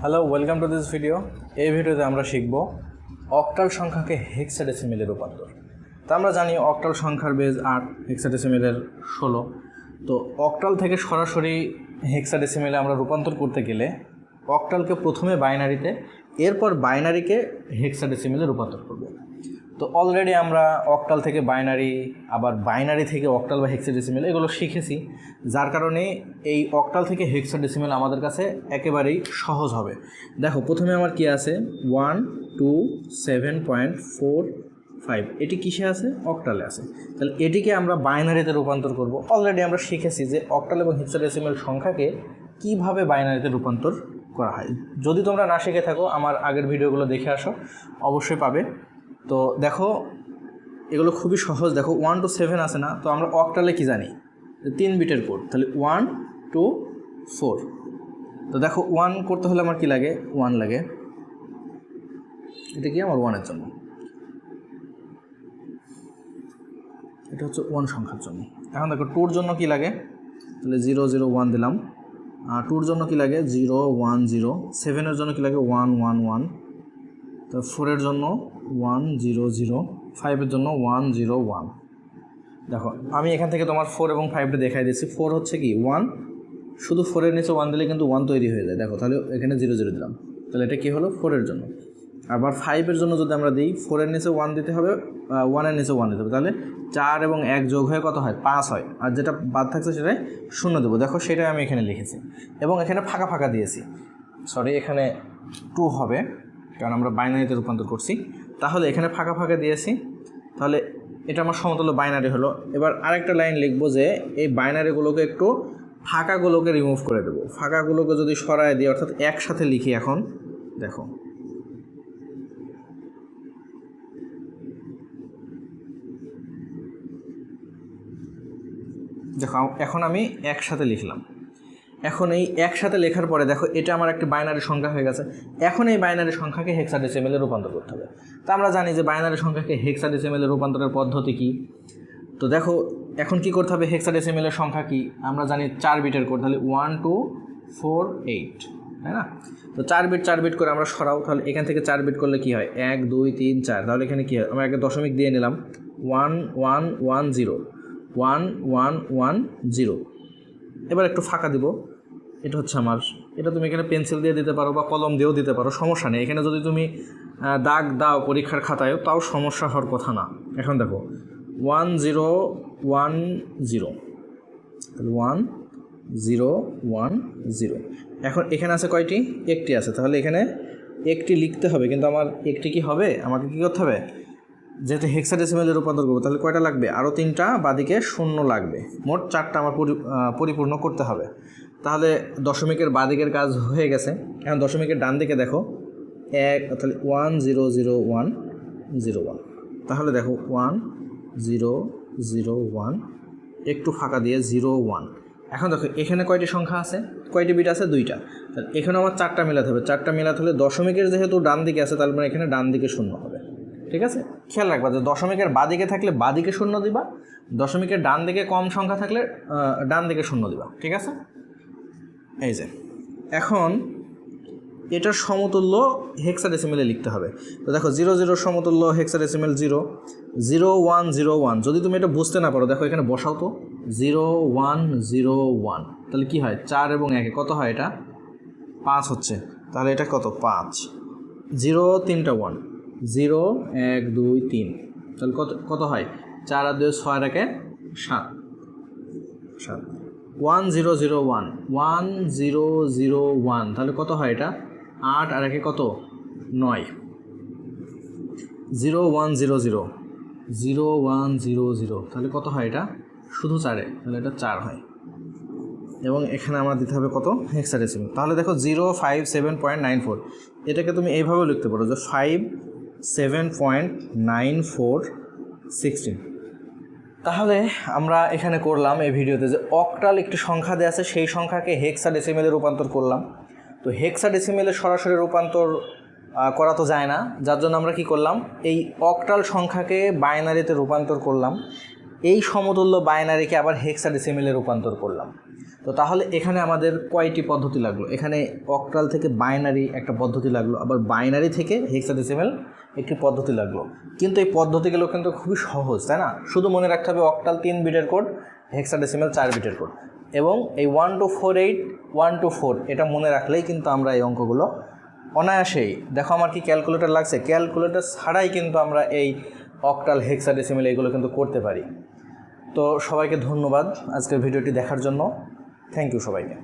Hello, welcome to this video. এই ভিডিওতে আমরা শিখব অক্টাল সংখ্যাকে হেক্সাডেসিমেলে রূপান্তর। তা আমরা জানি অক্টাল সংখ্যার বেজ 8, হেক্সাডেসিমেলের 16। তো অক্টাল থেকে সরাসরি হেক্সাডেসিমেলে আমরা রূপান্তর করতে গেলে অক্টালকে প্রথমে বাইনারিতে, এরপর বাইনারিকে হেক্সাডেসিমেলে রূপান্তর করব। তো অলরেডি আমরা অক্টাল থেকে বাইনারি, আবার বাইনারি থেকে অক্টাল বা হেক্সাডেসিমেল এগুলো শিখেছি, যার কারণে এই অক্টাল থেকে হেক্সাডেসিমেল আমাদের কাছে একেবারেই সহজ হবে। দেখো, প্রথমে আমার কি আছে 127.45, এটি কিসে আছে? অক্টালে আছে। তাহলে এটিকে আমরা বাইনারিতে রূপান্তর করব। অলরেডি আমরা শিখেছি যে অক্টাল এবং হেক্সাডেসিমেল সংখ্যাকে কিভাবে বাইনারিতে রূপান্তর করা হয়। যদি তোমরা না শিখে থাকো, আমার আগের ভিডিওগুলো দেখে আসো, অবশ্যই পাবে। তো দেখো, এগুলো খুবই সহজ। দেখো 1 to 7 আছে না? তো আমরা অক্টালে কি জানি? 3 বিটের কোড, তাহলে 1 to 4। তো দেখো 1 করতে হলে আমার কি লাগে? 1 লাগে। এটা কি আমার 1-এর জন্য, এটা হচ্ছে 1 সংখ্যার জন্য। এখন দেখো 2-র জন্য কি লাগে? তাহলে 0 0 1 দিলাম। আর 2-র জন্য কি লাগে? 0 1 0। 7-এর জন্য কি লাগে? 1 1 1। তো 4-এর জন্য 1 0 0। 5-এর জন্য 1 0 1। দেখো, আমি এখান থেকে তোমার 4 এবং 5টা দেখাই দিচ্ছি। 4 হচ্ছে কি 1, শুধু 4-এর নিচে 1 দিলে কিন্তু 1 তৈরি হয়ে যায়। দেখো, তাহলে এখানে 0 0 দিলাম, তাহলে এটা কি হলো? 4-এর জন্য। আবার 5-এর জন্য যদি আমরা দিই, 4-এর নিচে 1 দিতে হবে, 1-এর নিচে 1 দিতে হবে, তাহলে 4 এবং 1 যোগ হয়ে কত হয়? 5 হয়। আর যেটা বাদ থাকছে সেটাই 0 দেবো। দেখো, সেটাই আমি এখানে লিখেছি এবং এখানে ফাঁকা ফাঁকা দিয়েছি। সরি, এখানে 2 হবে, কারণ আমরা বাইনারিতে রূপান্তর করছি। তাহলে এখানে ফাঁকা ফাঁকা দিয়েছি, তাহলে এটা আমার সমতুল্য বাইনারি হলো। এবার আরেকটা লাইন লিখবো যে এই বাইনারিগুলোকে একটু ফাঁকাগুলোকে রিমুভ করে দেবো। ফাঁকাগুলোকে যদি সরায় দিই, অর্থাৎ একসাথে লিখি, এখন দেখো এখন আমি একসাথে লিখলাম। এখন এই একসাথে লেখার পরে দেখো, এটা আমার একটি বাইনারি সংখ্যা হয়ে গেছে। এখন এই বাইনারি সংখ্যাকে হেক্সাডেসিমেলে রূপান্তর করতে হবে। তো আমরা জানি যে বাইনারি সংখ্যাকে হেক্সাডেসিমেলে রূপান্তরের পদ্ধতি কি। তো দেখো, এখন কি করতে হবে? হেক্সাডেসিমেলের সংখ্যা কি আমরা জানি, 4 বিটের কোড। তাহলে 1 2 4 8, তাই না? তো 4 বিট করে আমরা সরাও। তাহলে এখান থেকে 4 বিট করলে কি হয়? 1 2 3 4। তাহলে এখানে কি হয়? আমরা আগে দশমিক দিয়ে নিলাম, 1 1 1 0 1 1 1 0। এবার একটু ফাঁকা দিব। এটা হচ্ছে আমার, এটা তুমি এখানে পেন্সিল দিয়ে দিতে পারো বা কলম দিয়েও দিতে পারো, সমস্যা নেই। এখানে যদি তুমি দাগ দাও পরীক্ষার খাতায়ও, তাও সমস্যা হওয়ার কথা না। এখন দেখো 1 0 1 0, তাহলে 1 0 1 0। এখন এখানে আছে কয়টি? একটি আছে। তাহলে এখানে একটি লিখতে হবে, কিন্তু আমার একটি কি হবে? আমাকে কী করতে হবে? যেহেতু হেক্সাডেসিমেলে রূপান্তর করবো, তাহলে কয়টা লাগবে? আরও 3টা বাদিকে 0 লাগবে। মোট 4টা আমার পরিপূর্ণ করতে হবে। তাহলে দশমিকের বাদিকের কাজ হয়ে গেছে। এখন দশমিকের ডান দিকে দেখো 1, তাহলে 1 0 0 1 0 1। তাহলে দেখো 1 0 0 1, একটু ফাঁকা দিয়ে 0 1। এখন দেখো এখানে কয়টি সংখ্যা আছে? কয়টি বিট আছে? 2টা। তাহলে এখানে আমার 4টা মেলাতে হবে। 4টা মেলাতে হলে দশমিকের যেহেতু ডান দিকে আছে, তার মানে এখানে ডান দিকে 0 হবে। ঠিক আছে? খেয়াল রাখবা যে দশমিকের বাদিকে থাকলে বাদিকে 0 দিবা, দশমিকের ডান দিকে কম সংখ্যা থাকলে ডান দিকে 0 দিবা। ঠিক আছে? এই যে এখন এটার সমতুল্য হেক্সাডেসিমেলে লিখতে হবে। তো দেখো 0 0 সমতুল্য হেক্সাডেসিমেল 0 0 1 0 1। যদি তুমি এটা বুঝতে না পারো, দেখো এখানে বসাও তো, 0 1 0 1। তাহলে কি হয়? 4 এবং 1 কত হয়? এটা 5 হচ্ছে। তাহলে এটা কত? 5। 0 3টা 1, 0 1 2 3। তাহলে কত হয়? 4 আর 2 6 আর 1 7 7। 1 0 0 1 1 0 0 1। তাহলে কত হয়? এটা 8 আর 1 কত? 9। 0 1 0 0 0 1 0 0। তাহলে কত হয়? এটা শুধু 4-এ, তাহলে এটা 4 হয়। এবং এখানে আমার দিতে হবে কত? হেক্সাডেসিমেল। তাহলে দেখো 057.94, এটাকে তুমি এইভাবেও লিখতে পারো যে 57.9416। তাহলে আমরা এখানে করলাম এই ভিডিওতে যে অক্টাল একটি সংখ্যা দেওয়া আছে, সেই সংখ্যাকে হেক্সাডেসিমেলে রূপান্তর করলাম। তো হেক্সাডেসিমেলে সরাসরি রূপান্তর করা তো যায় না, যার জন্য আমরা কি করলাম? এই অক্টাল সংখ্যাকে বাইনারিতে রূপান্তর করলাম, এই সমতুল্য বাইনারিকে আবার হেক্সাডেসিমেলে রূপান্তর করলাম। তো তাহলে এখানে আমাদের কয়টি পদ্ধতি লাগলো? এখানে অক্টাল থেকে বাইনারি একটা পদ্ধতি লাগলো, আবার বাইনারি থেকে হেক্সাডেসিমেল একটি পদ্ধতি লাগলো। কিন্তু এই পদ্ধতিগুলো কিন্তু খুবই সহজ, তাই না? শুধু মনে রাখতে হবে অক্টাল 3 বিটের কোড, হেক্সাডেসিমেল 4 বিটের কোড, এবং এই 1248 124 এটা মনে রাখলেই কিন্তু আমরা এই অঙ্কগুলো অনায়াসেই, দেখো আমার কি ক্যালকুলেটর লাগছে, ক্যালকুলেটর ছাড়াই কিন্তু আমরা এই অক্টাল হেক্সাডেসিমেল এগুলো কিন্তু করতে পারি। তো সবাইকে ধন্যবাদ আজকের ভিডিওটি দেখার জন্য। থ্যাংক ইউ সবাইকে।